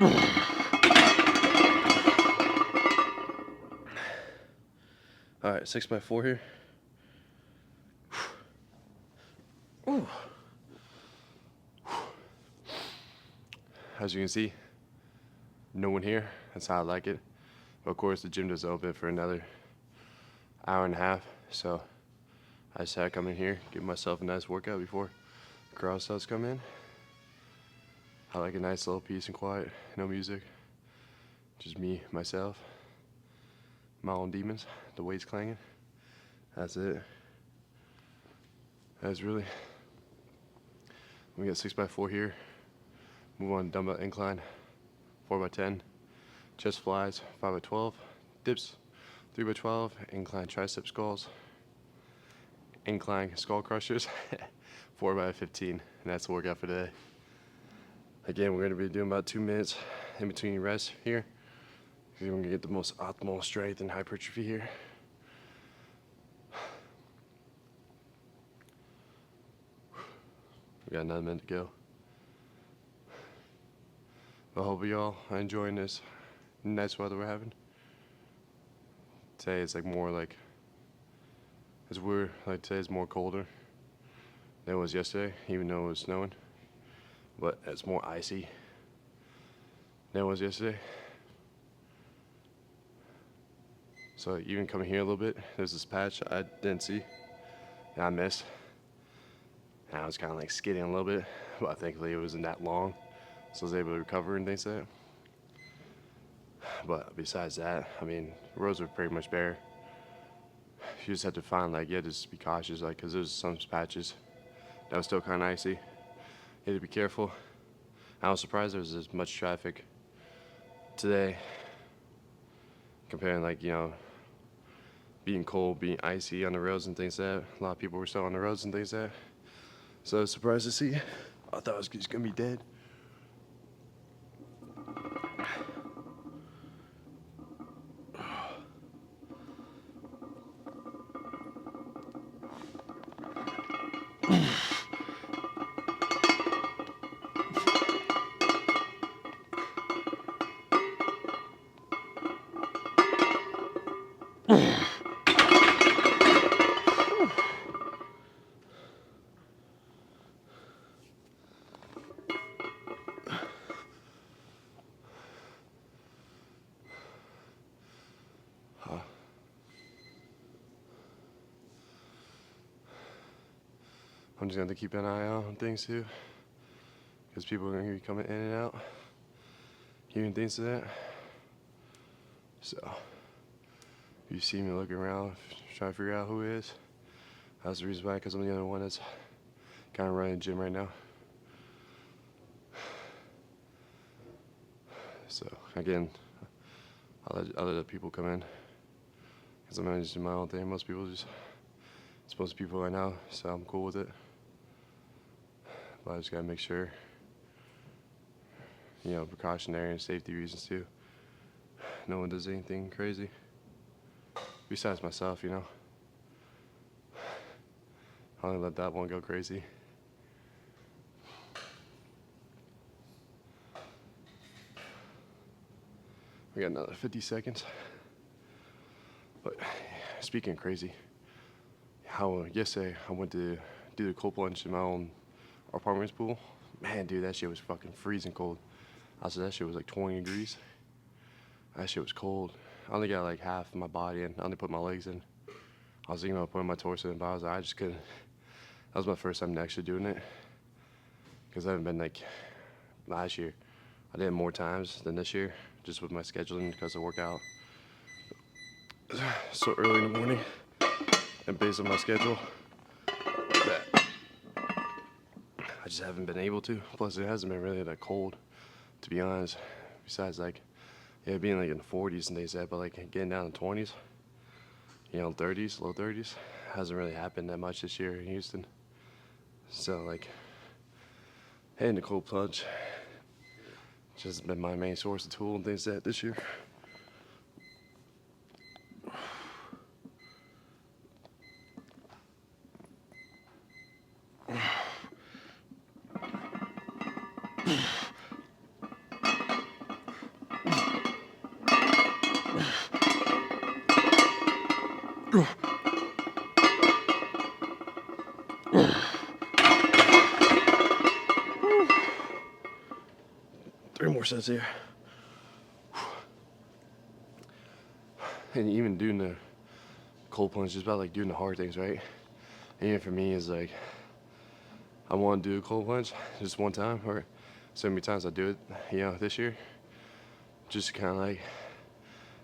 All right, 6x4 here. Ooh. As you can see, no one here. That's how I like it. But of course, the gym doesn't open for another hour and a half, so I just had to come in here, give myself a nice workout before the crowd starts coming in. I like a nice little peace and quiet, no music, just me, myself, my own demons, the weights clanging. That's it. That's really. We got 6x4 here. Move on, dumbbell incline, 4x10, chest flies, 5x12, dips, 3x12, incline tricep sculls, incline skull crushers, 4x15, and that's the workout for today. Again, we're going to be doing about 2 minutes in between rests here. We're going to get the most optimal strength and hypertrophy here. We got another minute to go. I hope y'all are enjoying this nice weather we're having. Today it's like more like, it's weird, like today's more colder than it was yesterday, even though it was snowing. But it's more icy than it was yesterday. So even coming here a little bit, there's this patch I didn't see, and I missed. And I was kind of like skidding a little bit, but thankfully it wasn't that long, so I was able to recover and things like that. But besides that, I mean, the roads were pretty much bare. You just had to find, like, yeah, just be cautious, like, because there's some patches that was still kind of icy. You had to be careful. I was surprised there was as much traffic today, comparing, like, you know, being cold, being icy on the roads and things like that. A lot of people were still on the roads and things like that. So I was surprised to see. I thought I was just gonna be dead. I'm just gonna have to keep an eye out on things too, because people are gonna be coming in and out, hearing things like that. So if you see me looking around, trying to figure out who it is, that's the reason why, because I'm the only one that's kind of running the gym right now. So again, I'll let people come in, because I'm just doing my own thing. Most people just, it's most people right now, so I'm cool with it. But I just gotta make sure, you know, precautionary and safety reasons too. No one does anything crazy. Besides myself, you know. I only let that one go crazy. We got another 50 seconds. But speaking of crazy, how yesterday I went to do the cold plunge in my own apartment's pool. Man, dude, that shit was fucking freezing cold. I said that shit was like 20 degrees. That shit was cold. I only got like half of my body in. I only put my legs in. I was thinking about putting my torso in, but I was like, I just couldn't. That was my first time actually doing it. Because I haven't been like last year. I did it more times than this year, just with my scheduling because I work out so early in the morning. And based on my schedule, that I just haven't been able to. Plus, it hasn't been really that cold, to be honest. Besides, like, yeah, being like in the 40s and things like that, but like getting down in the 20s, you know, 30s, low 30s, hasn't really happened that much this year in Houston. So, like, hitting the cold plunge just been my main source of tool and things like that this year. 3 more sets here. And even doing the cold plunge is about like doing the hard things, right? And even for me, is like I want to do a cold plunge just one time, or so many times I do it, this year. Just kind of like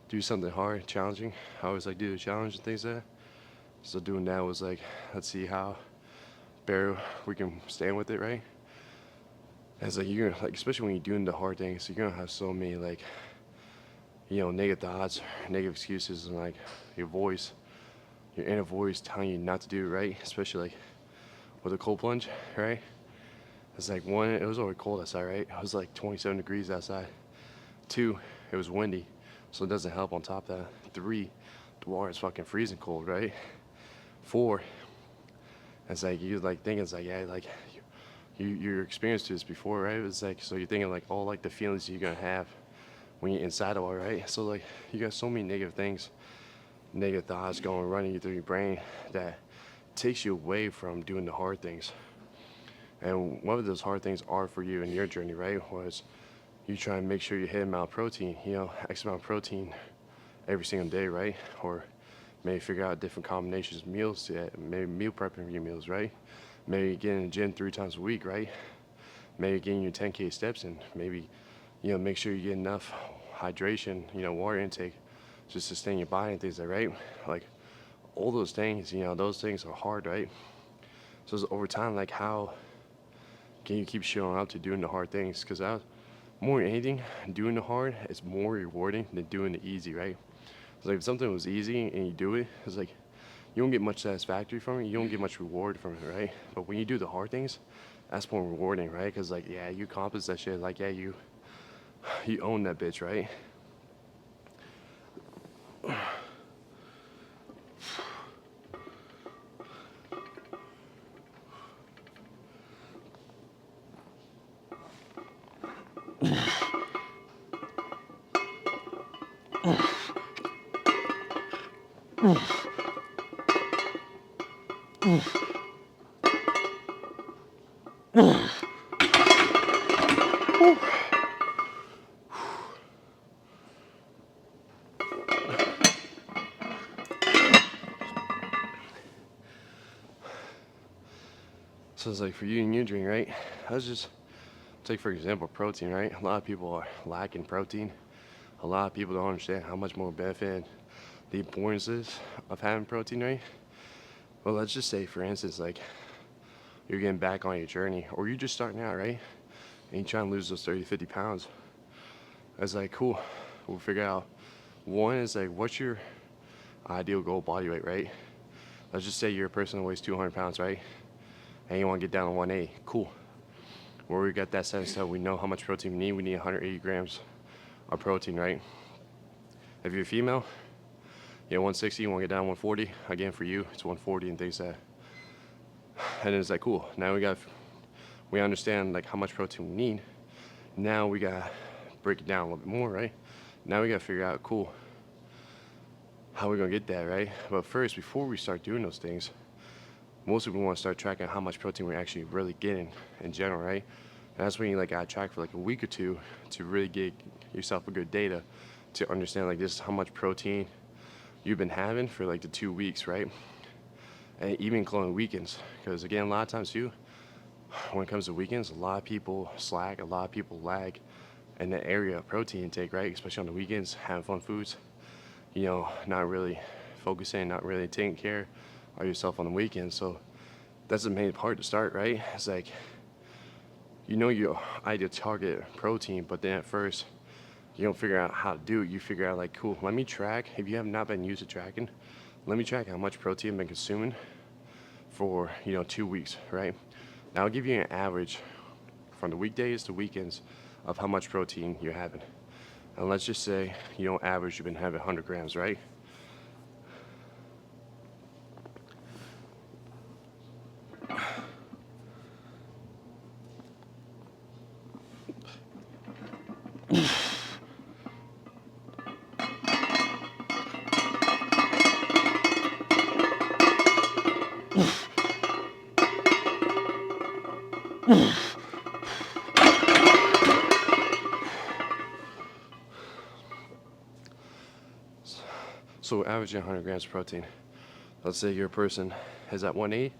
do something hard, challenging. I always like do the challenge and things like that. So doing that was like, let's see how better we can stand with it, right? And it's like you're gonna, like, especially when you're doing the hard things, you're gonna have so many like, negative thoughts, negative excuses, and like your voice, your inner voice telling you not to do it, right? Especially like with a cold plunge, right? It's like, one, it was already cold outside, right? It was like 27 degrees outside. 2, it was windy, so it doesn't help on top of that. 3, the water is fucking freezing cold, right? 4, it's like you're like thinking, it's like, yeah, like you're experienced this before, right? It's like, so you're thinking like all like the feelings you're gonna have when you're inside the water, right? So like you got so many negative things, negative thoughts going running through your brain that takes you away from doing the hard things. And what those hard things are for you in your journey, right, was you try and make sure you hit amount of protein, X amount of protein every single day, right? Or maybe figure out different combinations of meals, maybe meal prepping your meals, right? Maybe getting in the gym 3 times a week, right? Maybe getting your 10K steps in. Maybe, make sure you get enough hydration, water intake to sustain your body and things like that, right? Like all those things, those things are hard, right? So it's over time, like how can you keep showing up to doing the hard things? Because more than anything, doing the hard is more rewarding than doing the easy, right? It's like if something was easy and you do it, it's like you don't get much satisfaction from it. You don't get much reward from it, right? But when you do the hard things, that's more rewarding, right? Because like, yeah, you accomplish that shit. Like, yeah, you own that bitch, right? So it's like for you and your drink, right? Let's just take for example protein, right? A lot of people are lacking protein. A lot of people don't understand how much more benefit the importance is of having protein, right? Well, let's just say, for instance, like you're getting back on your journey, or you're just starting out, right? And you're trying to lose those 30, 50 pounds. It's like, cool. We'll figure out. One is like, what's your ideal goal body weight, right? Let's just say you're a person that weighs 200 pounds, right? And you want to get down to 180. Cool. Where we got that sense that we know how much protein we need. We need 180 grams of protein, right? If you're a female, 160, you want to get down to 140. Again, for you, it's 140 and things like that. And it's like, cool. Now we understand like how much protein we need. Now we gotta break it down a little bit more, right? Now we gotta figure out, cool, how we gonna get that, right? But first, before we start doing those things, most people want to start tracking how much protein we're actually really getting in general, right? And that's when you like gotta track for like a week or two to really get yourself a good data to understand like this is how much protein you've been having for like the 2 weeks, right? And even including weekends, because again, a lot of times too, when it comes to weekends, a lot of people slack, a lot of people lag in the area of protein intake, right? Especially on the weekends, having fun foods, not really focusing, not really taking care of yourself on the weekends. So that's the main part to start, right? It's like, your ideal target protein, but then at first, you don't figure out how to do it. You figure out like, cool, let me track. If you have not been used to tracking, let me track how much protein I've been consuming for, 2 weeks, right? Now I'll give you an average from the weekdays to weekends of how much protein you're having. And let's just say, average you've been having 100 grams, right? So averaging 100 grams of protein. Let's say your person is at 180.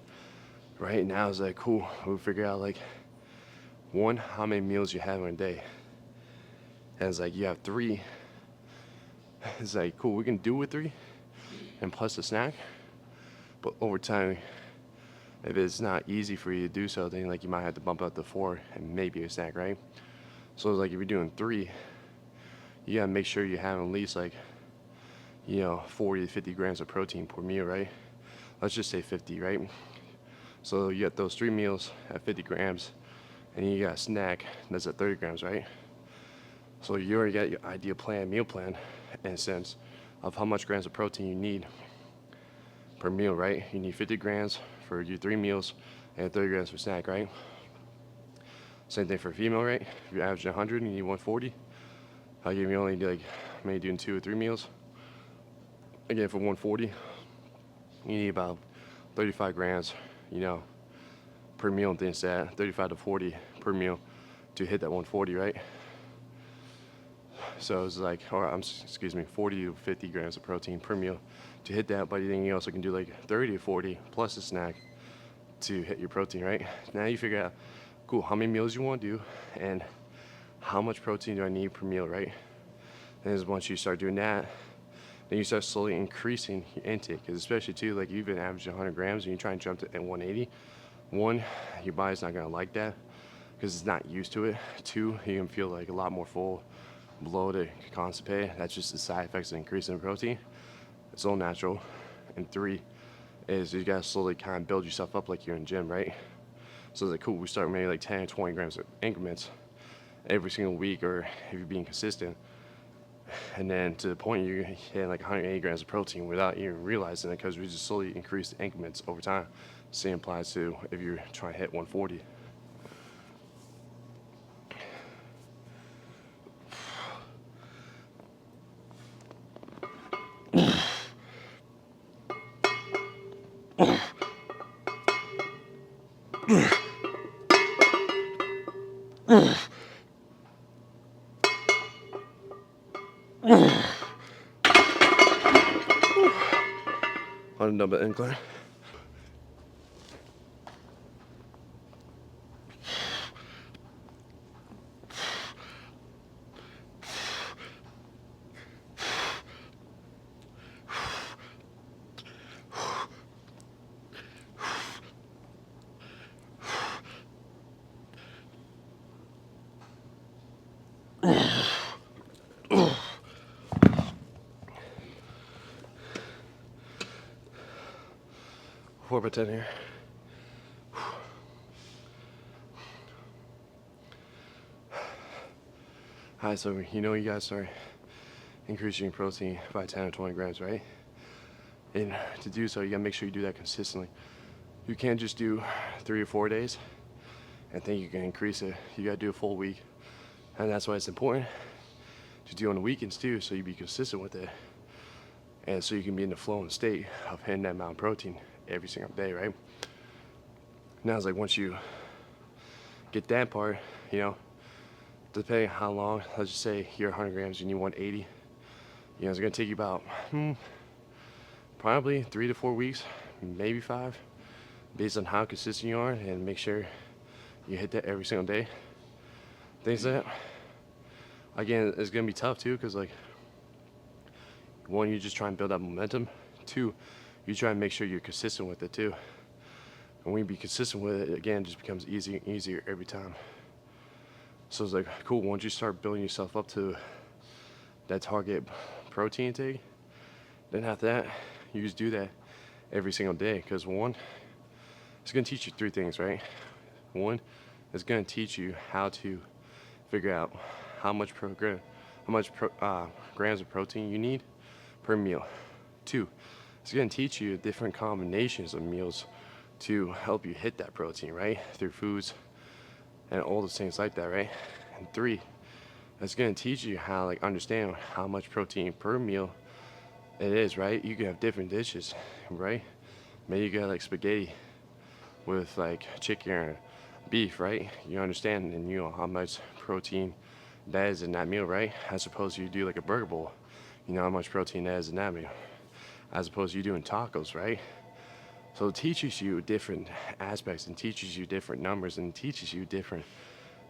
Right now is like cool. We'll figure out like one, how many meals you have in a day. And it's like you have 3. It's like cool. We can do with 3, and plus a snack. But over time, if it's not easy for you to do so, then like you might have to bump up to 4 and maybe a snack, right? So it's like if you're doing 3, you gotta make sure you have at least like 40 to 50 grams of protein per meal, right? Let's just say 50, right? So you got those 3 meals at 50 grams, and you got a snack that's at 30 grams, right? So you already got your ideal plan, meal plan, in a sense of how much grams of protein you need per meal, right? You need 50 grams for your 3 meals and 30 grams for snack, right? Same thing for female, right? If you're averaging 100, you need 140. Again, you only do like maybe doing 2 or 3 meals. Again, for 140, you need about 35 grams, per meal, and things like that, 35 to 40 per meal to hit that 140, right? So it's like, 40 to 50 grams of protein per meal to hit that. But then you also can do like 30 to 40 plus a snack to hit your protein, right? Now you figure out, cool, how many meals you want to do and how much protein do I need per meal, right? And once you start doing that, then you start slowly increasing your intake. Because especially too, like you've been averaging 100 grams and you try and jump to 180. 1, your body's not gonna like that because it's not used to it. 2, you can feel like a lot more full, bloated, constipated. That's just the side effects of increasing protein. It's all natural. And 3 is you gotta slowly kind of build yourself up like you're in the gym, right? So it's like cool, we start maybe like 10 or 20 grams of increments every single week, or if you're being consistent. And then to the point you're hitting like 180 grams of protein without even realizing it, because we just slowly increase the increments over time. Same applies to if you're trying to hit 140. On a dumbbell incline. Four by 10 here. Alright, so you guys are increasing your protein by 10 or 20 grams, right? And to do so, you gotta make sure you do that consistently. You can't just do 3 or 4 days and think you can increase it. You gotta do a full week. And that's why it's important to do on the weekends too, so you be consistent with it. And so you can be in the flow and state of hitting that amount of protein every single day, right? Now it's like once you get that part, depending on how long, let's just say you're 100 grams, you need 180. It's gonna take you about probably 3 to 4 weeks, maybe 5, based on how consistent you are, and make sure you hit that every single day. Things like that. Again, it's gonna be tough too, because like 1, you just try and build up momentum. 2, you try and make sure you're consistent with it too. And when you be consistent with it, again, it just becomes easier and easier every time. So it's like, cool, once you start building yourself up to that target protein intake, then after that, you just do that every single day. Because 1, it's gonna teach you 3 things, right? 1, it's gonna teach you how to figure out how much grams of protein you need per meal. 2, it's gonna teach you different combinations of meals to help you hit that protein, right? Through foods and all those things like that, right? And 3, it's gonna teach you how understand how much protein per meal it is, right? You can have different dishes, right? Maybe you got spaghetti with chicken or beef, right? You understand and you know how much protein that is in that meal, right? As opposed to you do a burger bowl, you know how much protein that is in that meal. as opposed to you doing tacos, right? So it teaches you different aspects and teaches you different numbers and teaches you different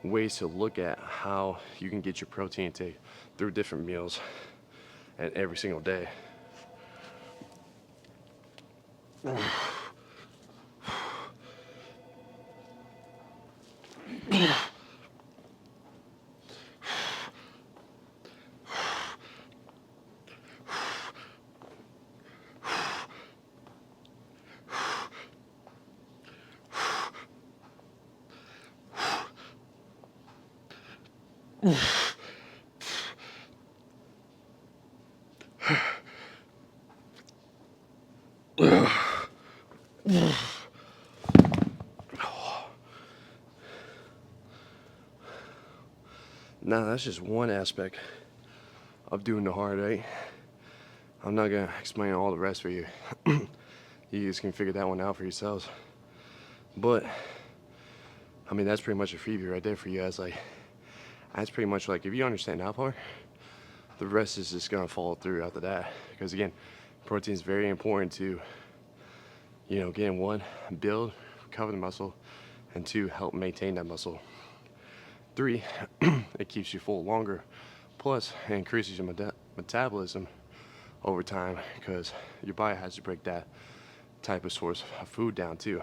ways to look at how you can get your protein intake through different meals and every single day. Now that's just one aspect of doing the hard, right? I'm not gonna explain all the rest for you. You guys can figure that one out for yourselves. But I mean, that's pretty much a freebie right there for you guys. Like, that's pretty much like, if you understand that part, the rest is just gonna follow through after that. Because again, protein is very important to, again, one, build, recover the muscle, and two, help maintain that muscle. Three, it keeps you full longer. Plus, it increases your metabolism over time because your body has to break that type of source of food down too.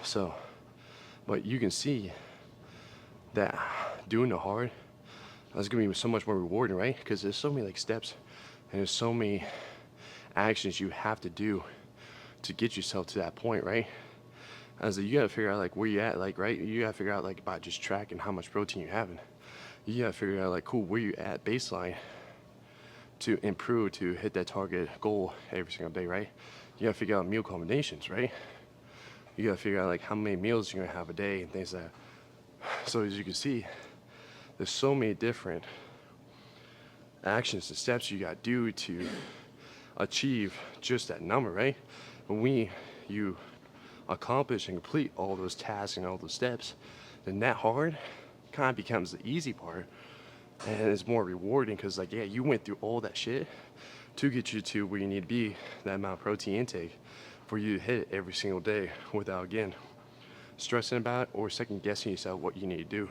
So, but you can see that doing the hard is gonna be so much more rewarding, right? Because there's so many like steps and there's so many actions you have to do to get yourself to that point, right? As you gotta figure out like where you at, like, right? You gotta figure out like by just tracking how much protein you're having. You gotta figure out like, cool, where you at baseline to improve to hit that target goal every single day, right? You gotta figure out meal combinations, right? You gotta figure out like how many meals you're gonna have a day and things like that. So as you can see, there's so many different actions and steps you gotta do to achieve just that number, right? When you accomplish and complete all those tasks and all those steps, then that hard kind of becomes the easy part, and it's more rewarding because, like, yeah, you went through all that shit to get you to where you need to be, that amount of protein intake for you to hit it every single day without, again, stressing about it or second guessing yourself what you need to do.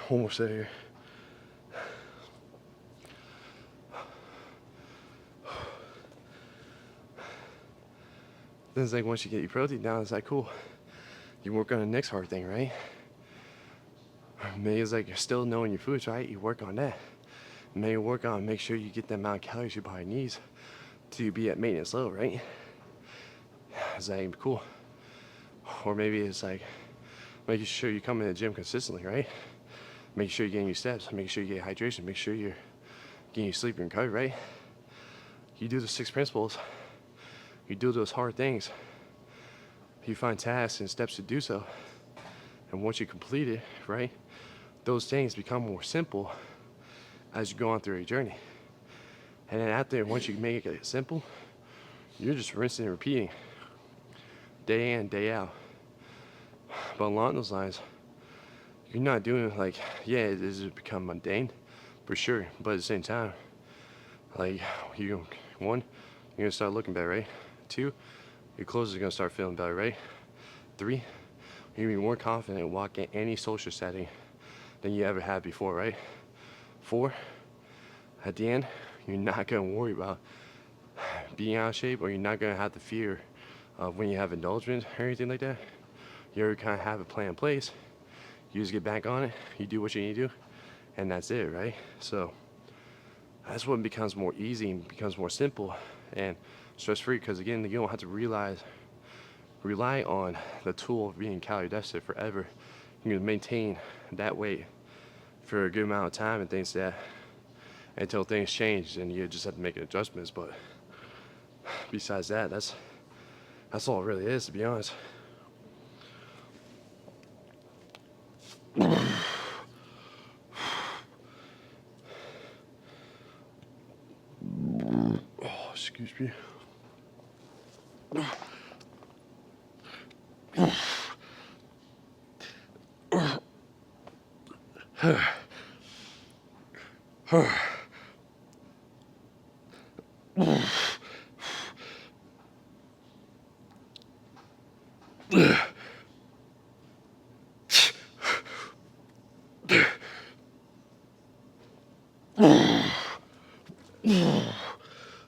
Almost there. Then it's like once you get your protein down, it's like cool. You work on the next hard thing, right? Maybe it's like you're still knowing your foods, right? You work on that. Maybe work on make sure you get the amount of calories your body needs to be at maintenance level, right? It's like cool. Or maybe it's like making sure you come in the gym consistently, right? Make sure you're getting your steps, make sure you get hydration, make sure you're getting your sleep and recovery, right? You do the 6 principles, you do those hard things, you find tasks and steps to do so, and once you complete it, right, those things become more simple as you go on through your journey. And then after, once you make it simple, you're just rinsing and repeating, day in, day out. But along those lines, you're not doing like, yeah, it has become mundane, for sure. But at the same time, like, one, you're gonna start looking better, right? Two, your clothes are gonna start feeling better, right? Three, you're gonna be more confident walking any social setting than you ever had before, right? Four, at the end, you're not gonna worry about being out of shape, or you're not gonna have the fear of when you have indulgence or anything like that. You already kind of have a plan in place. You just get back on it, you do what you need to do, and that's it, right? So that's what becomes more easy and becomes more simple and stress-free, because again, you don't have to rely on the tool of being calorie deficit forever. You can maintain that weight for a good amount of time and things that until things change and you just have to make adjustments. But besides that, that's all it really is, to be honest. Oh, excuse me.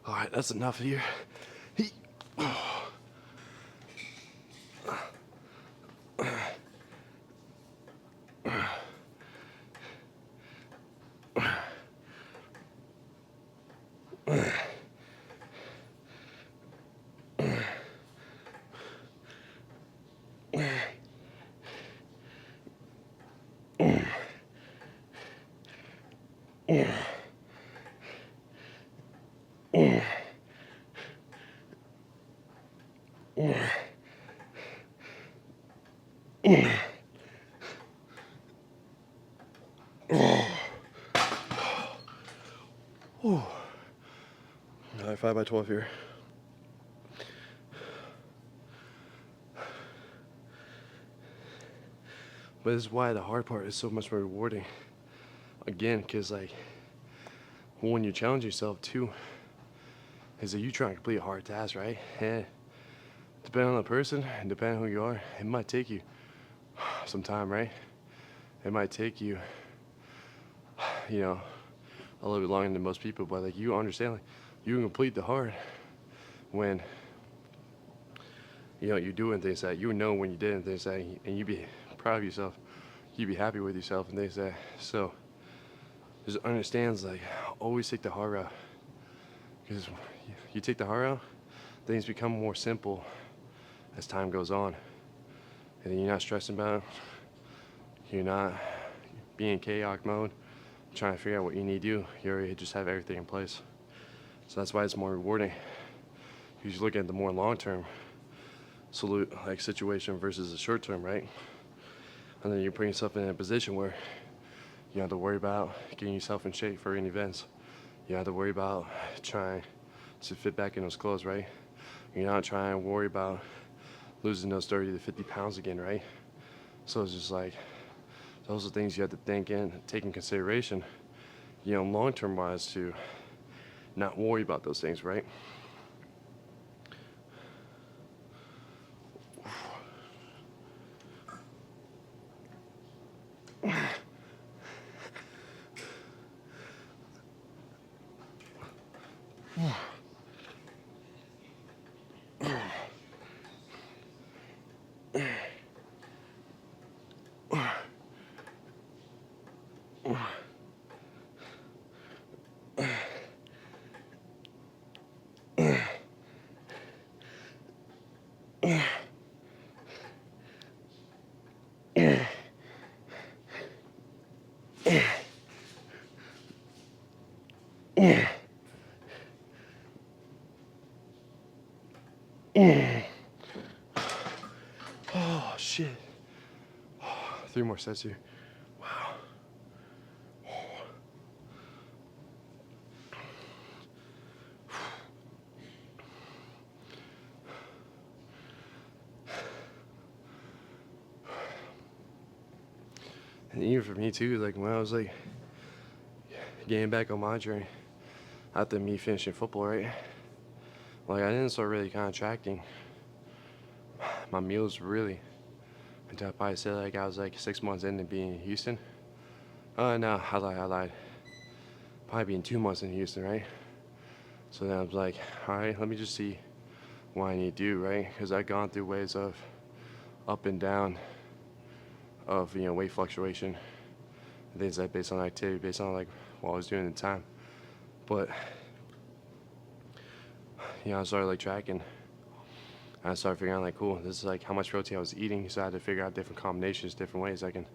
All right, that's enough here. Another 5x12 here. But this is why the hard part is so much more rewarding. Again, because like when you challenge yourself too, is that you try to complete a hard task, right? And depending on the person and depending on who you are, it might take you some time, right? It might take you, you know, a little bit longer than most people, but like you understand, like you can complete the hard when you know you're doing things that you know when you did and things that, and you be proud of yourself, you be happy with yourself and things that. So just understands like always take the hard route, because you take the hard route, things become more simple as time goes on, and then you're not stressing about it. You're not being in chaotic mode, trying to figure out what you need to do. You already just have everything in place. So that's why it's more rewarding. You look at the more long-term situation versus the short-term, right? And then you're putting yourself in a position where you don't have to worry about getting yourself in shape for any events. You don't have to worry about trying to fit back in those clothes, right? You're not trying to worry about losing those 30 to 50 pounds again, right? So it's just like, those are things you have to take in consideration, you know, long-term wise, to not worry about those things, right? Oh shit. 3 more sets here. Wow. And even for me too, like when I was like getting back on my journey after me finishing football, right? Like I didn't start really kind of tracking my meals really until I probably said like I was like 6 months into being in Houston. No, I lied. Probably being 2 months in Houston, right? So then I was like, all right, let me just see what I need to do, right? Because I've gone through ways of up and down of, you know, weight fluctuation, things like based on activity, based on like what I was doing at the time. But I started like tracking. And I started figuring out like, cool, this is like how much protein I was eating. So I had to figure out different combinations, different ways I can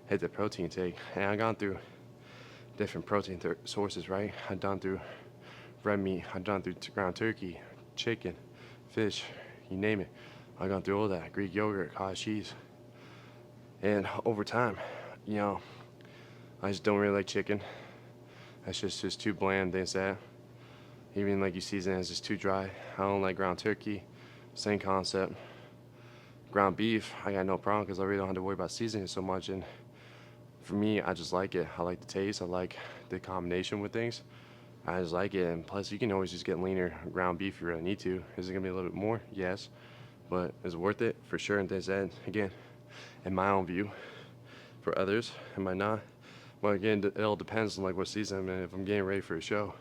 hit the protein take. And I've gone through different protein sources, right? I've done through red meat, I've done through ground turkey, chicken, fish, you name it. I've gone through all that, Greek yogurt, cottage cheese. And over time, you know, I just don't really like chicken. That's just too bland, things that. Even like you season it, it's just too dry. I don't like ground turkey, same concept. Ground beef, I got no problem because I really don't have to worry about seasoning so much. And for me, I just like it. I like the taste. I like the combination with things. I just like it. And plus, you can always just get leaner ground beef if you really need to. Is it going to be a little bit more? Yes. But is it worth it? For sure. And things that, again, in my own view. For others, am I not? Well, again, it all depends on like what season I'm in. If I'm getting ready for a show,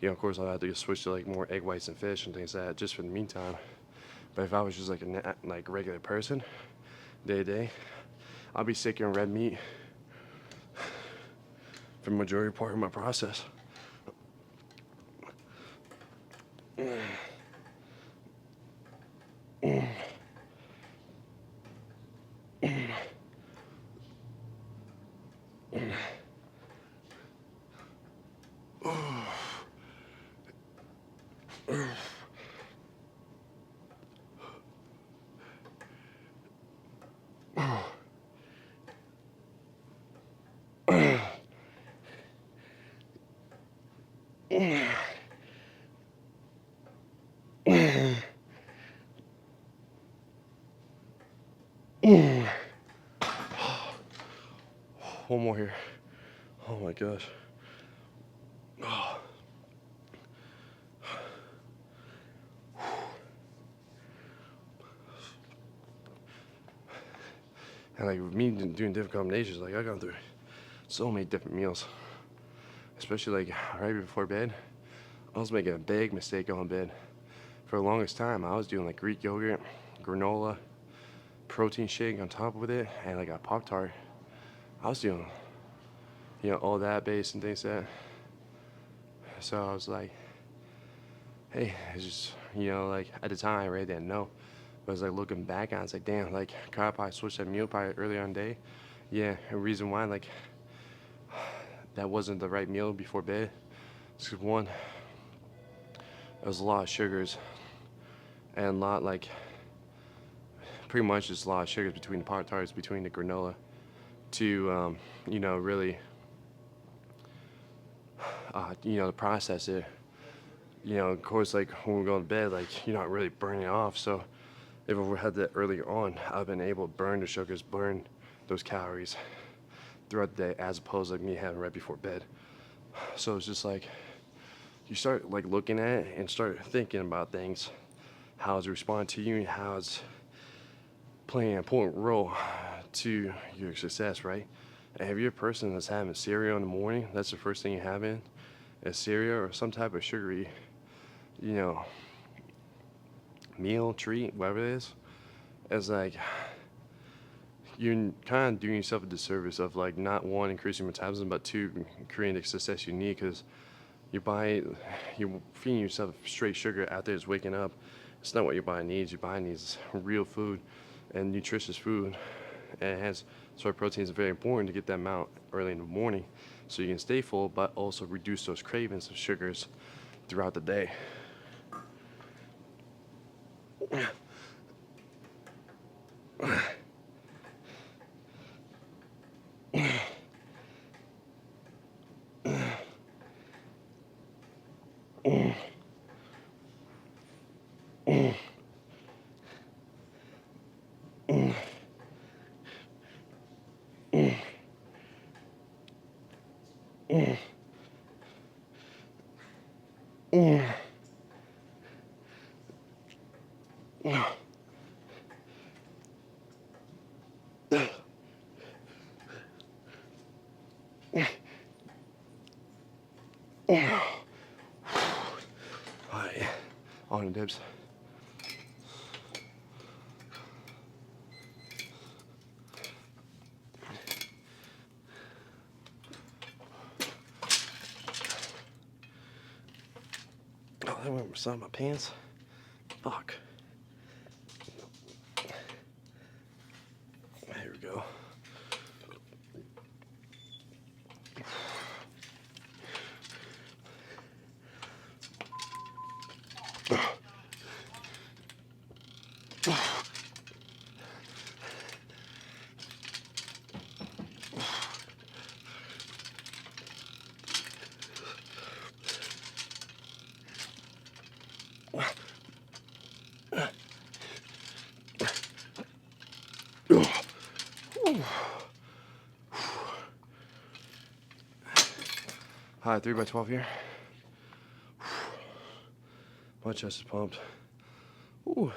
of course I'll have to switch to like more egg whites and fish and things like that just for the meantime. But if I was just like a regular person, day to day, I'll be sick on red meat for the majority part of my process. One more here. Oh my gosh. Oh. And like with me doing different combinations, like I've gone through so many different meals. Especially like right before bed, I was making a big mistake on bed. For the longest time, I was doing like Greek yogurt, granola, protein shake on top of it, and like a Pop-Tart. I was doing, all that base and things like that. So I was like, hey, it's just, like at the time I really didn't know. But I was like looking back on it, it's like, damn, like could I probably switch that meal probably earlier on the day? Yeah, and reason why, like, that wasn't the right meal before bed. It's 'cause one, there was a lot of sugars and a lot like pretty much just a lot of sugars between the Pop Tarts, between the granola to really to process it. Of course, like when we go to bed, like you're not really burning it off. So if we had that earlier on, I've been able to burn the sugars, burn those calories throughout the day, as opposed to like me having right before bed. So it's just like you start like looking at it and start thinking about things, how it's responding to you, and how it's playing an important role to your success, right? And if you're a person that's having cereal in the morning, that's the first thing you have in, is cereal or some type of sugary, you know, meal, treat, whatever it is, it's like you're kind of doing yourself a disservice of like not one, increasing metabolism, but two, creating the success you need because your body, you're feeding yourself straight sugar out there, just waking up. It's not what your body needs. Your body needs real food and nutritious food. And hence, soy protein is very important to get that amount early in the morning so you can stay full, but also reduce those cravings of sugars throughout the day. Alright, on the dips. Oh, I went some of my pants. Fuck. There we go. Hi, 3x12 here. My chest is pumped. Ooh.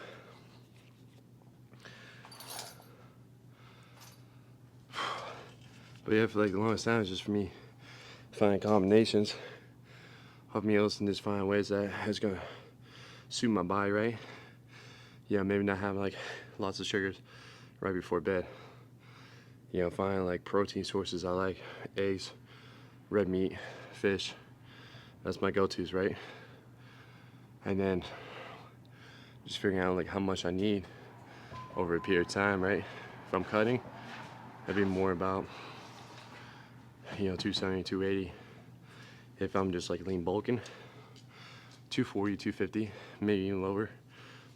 But yeah, for like the longest time, it's just for me finding combinations of meals and just finding ways that is gonna suit my body, right? Yeah, maybe not having like lots of sugars right before bed. You know, finding like protein sources I like, eggs, red meat, fish. That's my go-tos, right? And then just figuring out like how much I need over a period of time, right? If I'm cutting, it'd be more about, you know, 270, 280. If I'm just like lean bulking, 240, 250, maybe even lower.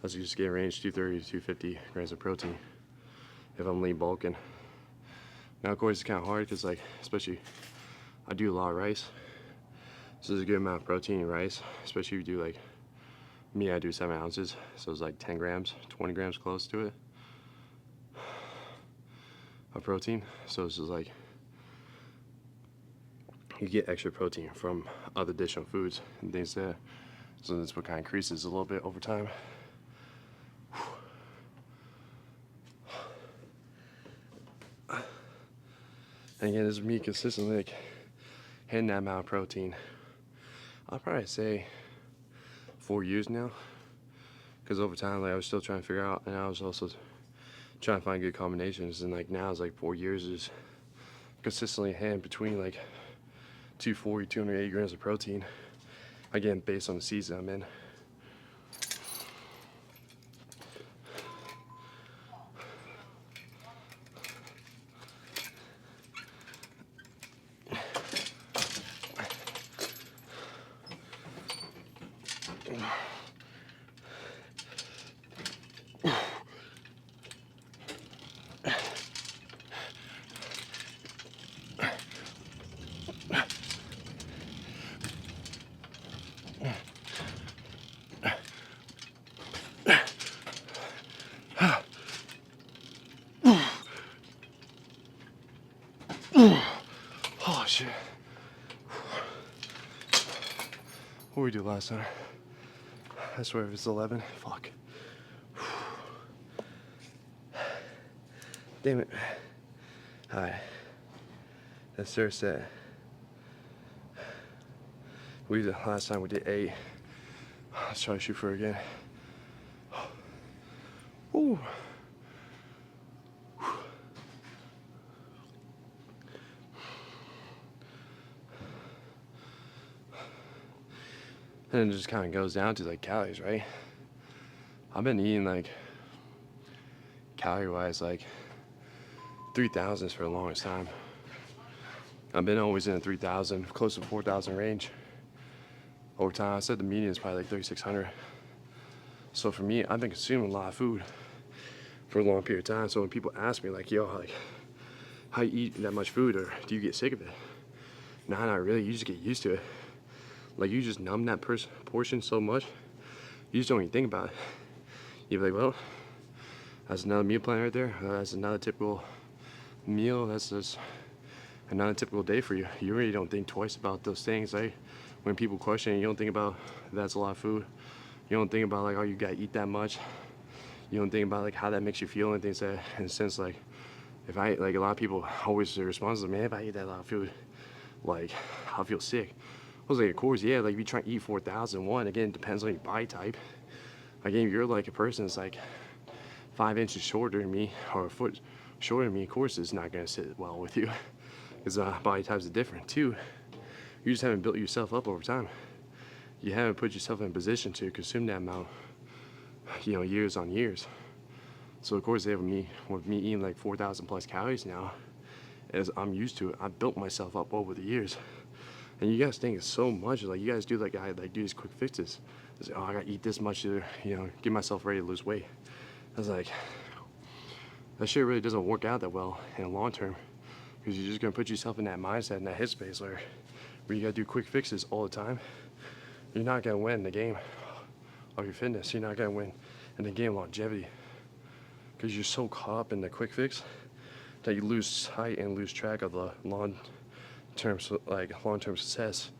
Let's just get a range 230 to 250 grams of protein if I'm lean bulking. Now of course it's kind of hard because like, especially I do a lot of rice. So there's a good amount of protein in rice, especially if you do like, me I do 7 ounces, so it's like 10 grams, 20 grams close to it of protein. So this is like, you get extra protein from other additional foods and things like that. So that's what kind of increases a little bit over time. And again, this is me consistently like hitting that amount of protein. I'll probably say 4 years now, because over time, like I was still trying to figure out, and I was also trying to find good combinations. And like now, it's like 4 years is consistently hitting between like 240, 280 grams of protein. Again, based on the season I'm in. Oh shit. What did we do last time? I swear if it's 11. Fuck. Damn it. Alright. That's third set. Last time we did 8. Let's try to shoot for it again. Ooh. And it just kind of goes down to like calories, right? I've been eating like calorie wise like 3,000s for the longest time. I've been always in the 3,000, close to 4,000 range. Over time, I said the median is probably like 3,600. So for me, I've been consuming a lot of food for a long period of time. So when people ask me like, yo, like, how you eat that much food, or do you get sick of it? Nah, not really. You just get used to it. Like you just numb that portion so much, you just don't even think about it. You're like, well, that's another meal plan right there. That's another typical meal. That's just another typical day for you. You really don't think twice about those things. Like when people question, you don't think about that's a lot of food. You don't think about like, oh, you gotta eat that much. You don't think about like how that makes you feel and things like that. In a sense, like if I like a lot of people always respond to, man, if I eat that lot of food, like I'll feel sick. I was like, of course, yeah, like if you try to eat 4,001, again, it depends on your body type. Again, if you're like a person that's like 5 inches shorter than me or a foot shorter than me, of course it's not gonna sit well with you because body types are different. Too, you just haven't built yourself up over time. you haven't put yourself in a position to consume that amount, years on years. So of course, with me eating like 4,000 plus calories now, as I'm used to it, I built myself up over the years. And you guys think it's so much, like you guys do like I like do these quick fixes. It's like, oh, I gotta eat this much to, get myself ready to lose weight. I was like, that shit really doesn't work out that well in the long term, because you're just gonna put yourself in that mindset, in that headspace where you gotta do quick fixes all the time. You're not gonna win the game of your fitness. You're not gonna win in the game of longevity, because you're so caught up in the quick fix that you lose sight and lose track of the long-term success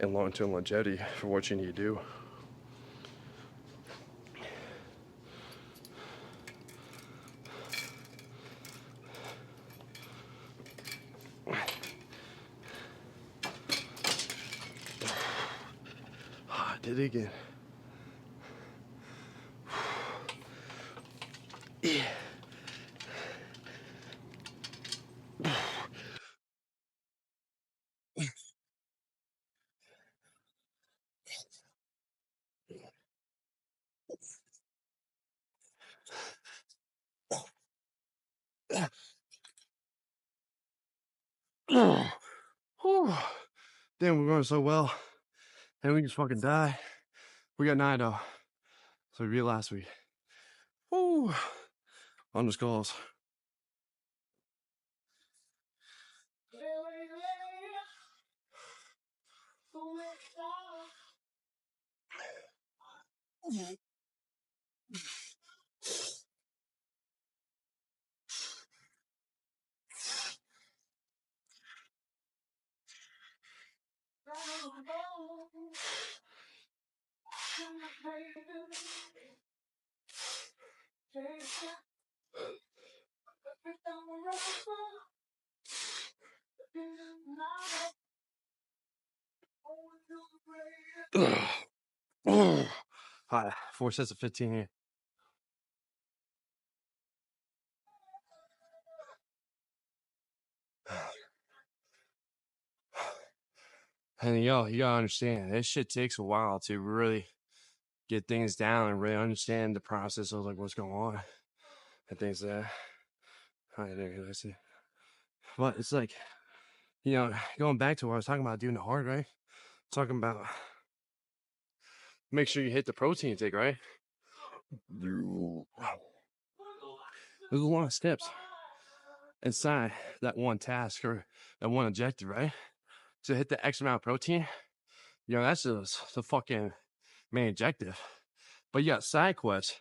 and long-term longevity for what you need to do. I did it again. Yeah. Damn, we're going so well, and we just fucking die. We got 9 though, so we beat last week. Woo! On the skulls. All right, 4 sets of 15 here. And you gotta understand, this shit takes a while to really get things down and really understand the process of like what's going on and things like that. I didn't realize it. But it's like, going back to what I was talking about doing the hard, right? Talking about make sure you hit the protein intake, right? There's a lot of steps inside that one task or that one objective, right? To hit the X amount of protein, that's just the fucking main objective. But you got side quests.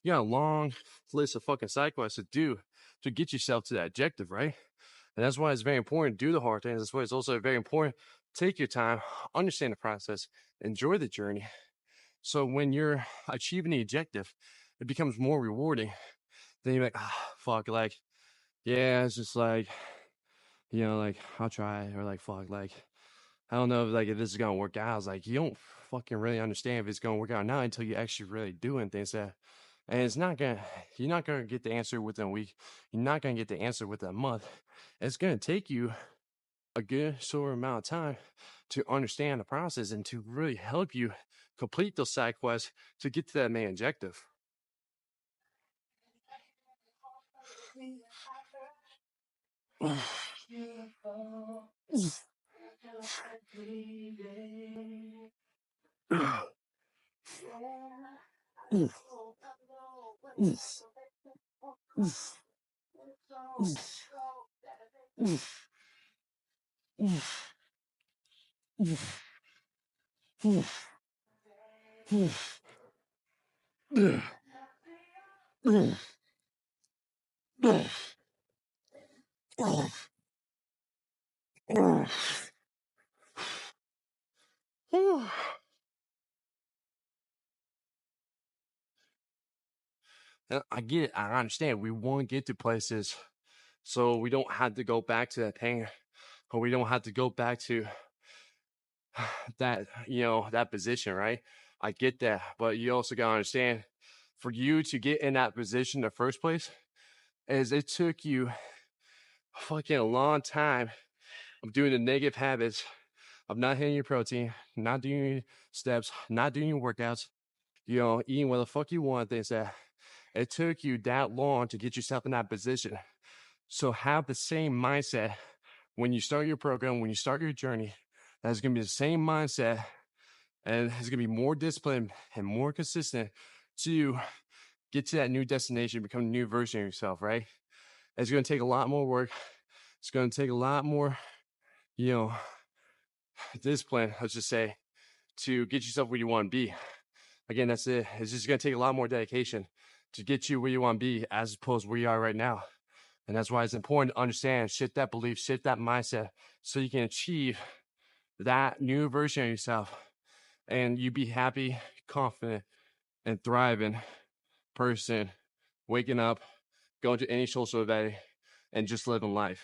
You got a long list of fucking side quests to do to get yourself to that objective, right? And that's why it's very important to do the hard things. That's why it's also very important to take your time, understand the process, enjoy the journey. So when you're achieving the objective, it becomes more rewarding. Then you're like, fuck, like, yeah, it's just like, like, I'll try, or like, fuck, like, I don't know if this is gonna work out. I was like, you don't fucking really understand if it's gonna work out now until you actually really doing things that, and you're not gonna get the answer within a week. You're not gonna get the answer within a month. It's gonna take you a good sort of amount of time to understand the process and to really help you complete those side quests to get to that main objective. I get it. I understand. We want to get to places so we don't have to go back to that pain, or we don't have to go back to that, that position, right? I get that. But you also got to understand, for you to get in that position in the first place, is it took you fucking a long time of doing the negative habits of not hitting your protein, not doing your steps, not doing your workouts, eating what the fuck you want, things that it took you that long to get yourself in that position. So have the same mindset when you start your program, when you start your journey. That's going to be the same mindset, and it's going to be more disciplined and more consistent to get to that new destination, become a new version of yourself, right? It's going to take a lot more work. It's going to take a lot more, discipline, let's just say, to get yourself where you want to be. Again, that's it. It's just going to take a lot more dedication to get you where you want to be as opposed to where you are right now. And that's why it's important to understand, shift that belief, shift that mindset so you can achieve that new version of yourself and you be happy, confident, and thriving person, waking up, going to any social event, and just living life.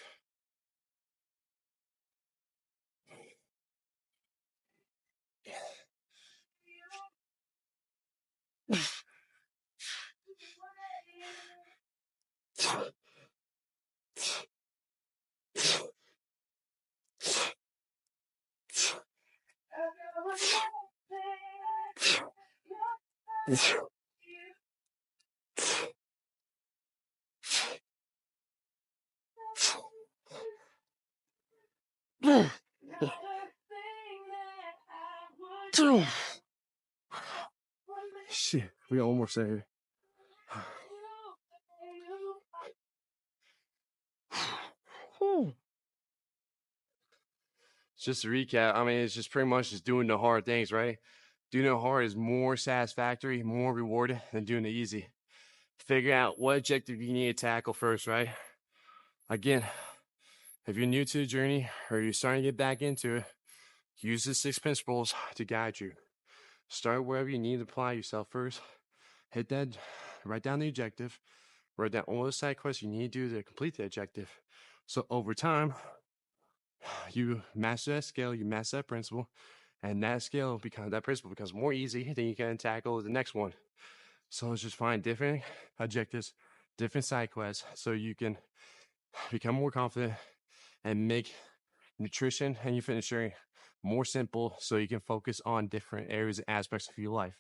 Shit, we got one more second. Just to recap, I mean, it's just pretty much just doing the hard things, right? Doing the hard is more satisfactory, more rewarding than doing the easy. Figure out what objective you need to tackle first, right? Again, if you're new to the journey or you're starting to get back into it, use the 6 principles to guide you. Start wherever you need to apply yourself first. Hit that, write down the objective, write down all the side quests you need to do to complete the objective. So over time, you master that skill, you master that principle, and that principle becomes more easy, then you can tackle the next one. So it's just find different objectives, different side quests, so you can become more confident and make nutrition and your fitness journey more simple so you can focus on different areas and aspects of your life.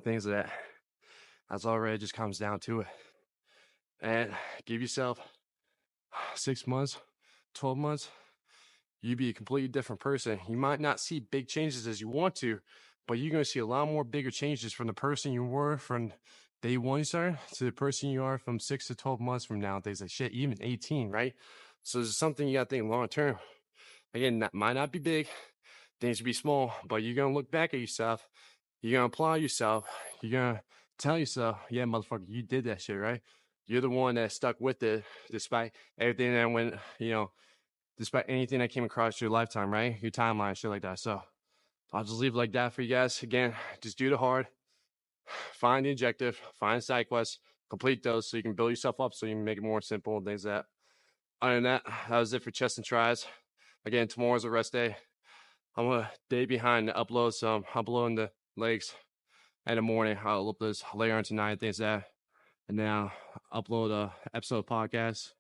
Things like that. That's all it just comes down to it. And give yourself 6 months, 12 months, you be a completely different person. You might not see big changes as you want to, but you're going to see a lot more bigger changes from the person you were from day one you started to the person you are from 6 to 12 months from now. Things like shit, even 18, right? So there's something you got to think long term. Again, that might not be big, things should be small, but you're going to look back at yourself. You're going to applaud yourself. You're going to tell yourself, yeah, motherfucker, you did that shit, right? You're the one that stuck with it despite everything that went, despite anything that came across your lifetime, right? Your timeline, shit like that. So I'll just leave it like that for you guys. Again, just do the hard, find the objective, find side quests, complete those so you can build yourself up so you can make it more simple and things like that. Other than that, that was it for chest and tries. Again, tomorrow's a rest day. I'm a day behind to upload, so I'm uploading the legs in the morning. I'll upload this later on tonight, things like that. And now upload a episode of podcast.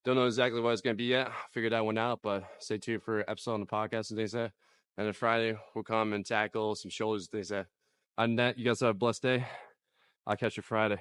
Don't know exactly what it's going to be yet. Figured that one out, but stay tuned for episode on the podcast and things like that. And then Friday, we'll come and tackle some shoulders and things like that. Other than that, you guys have a blessed day. I'll catch you Friday.